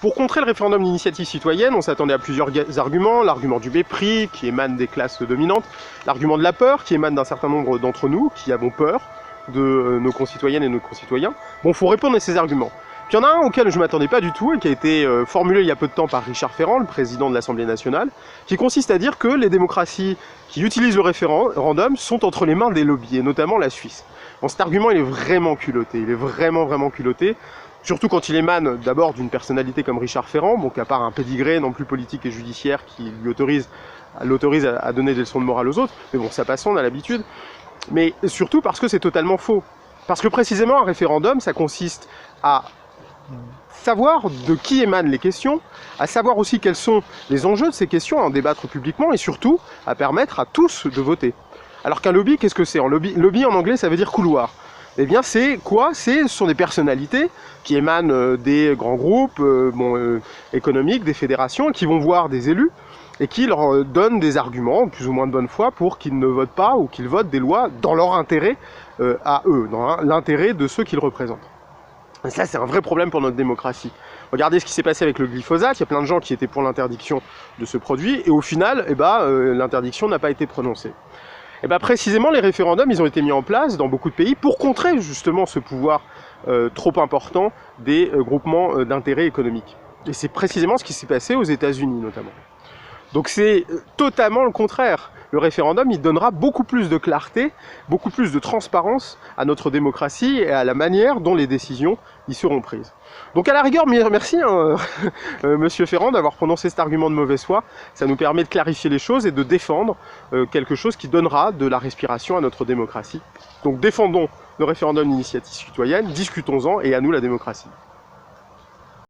Pour contrer le référendum d'initiative citoyenne, on s'attendait à plusieurs arguments. L'argument du mépris, qui émane des classes dominantes. L'argument de la peur, qui émane d'un certain nombre d'entre nous, qui avons peur de nos concitoyennes et nos concitoyens. Bon, il faut répondre à ces arguments. Puis il y en a un auquel je ne m'attendais pas du tout, et qui a été formulé il y a peu de temps par Richard Ferrand, le président de l'Assemblée nationale, qui consiste à dire que les démocraties qui utilisent le référendum sont entre les mains des lobbies, et notamment la Suisse. Bon, cet argument, il est vraiment culotté, il est vraiment culotté. Surtout quand il émane d'abord d'une personnalité comme Richard Ferrand, bon, qui n'a pas un pédigré non plus politique et judiciaire qui lui l'autorise à donner des leçons de morale aux autres, mais bon, ça passe, on a l'habitude. Mais surtout parce que c'est totalement faux. Parce que précisément, un référendum, ça consiste à savoir de qui émanent les questions, à savoir aussi quels sont les enjeux de ces questions, à en débattre publiquement, et surtout à permettre à tous de voter. Alors qu'un lobby, qu'est-ce que c'est? Lobby en anglais, ça veut dire couloir. Eh bien, c'est quoi? Ce sont des personnalités qui émanent des grands groupes économiques, des fédérations, qui vont voir des élus et qui leur donnent des arguments, plus ou moins de bonne foi, pour qu'ils ne votent pas ou qu'ils votent des lois dans leur intérêt à eux, dans l'intérêt de ceux qu'ils représentent. Et ça, c'est un vrai problème pour notre démocratie. Regardez ce qui s'est passé avec le glyphosate, il y a plein de gens qui étaient pour l'interdiction de ce produit, et au final, l'interdiction n'a pas été prononcée. Et bien précisément, les référendums, ils ont été mis en place dans beaucoup de pays pour contrer justement ce pouvoir trop important des groupements d'intérêt économiques. Et c'est précisément ce qui s'est passé aux États-Unis notamment. Donc c'est totalement le contraire. Le référendum, il donnera beaucoup plus de clarté, beaucoup plus de transparence à notre démocratie et à la manière dont les décisions y seront prises. Donc à la rigueur, merci Monsieur Ferrand d'avoir prononcé cet argument de mauvaise foi. Ça nous permet de clarifier les choses et de défendre quelque chose qui donnera de la respiration à notre démocratie. Donc défendons le référendum d'initiative citoyenne, discutons-en et à nous la démocratie.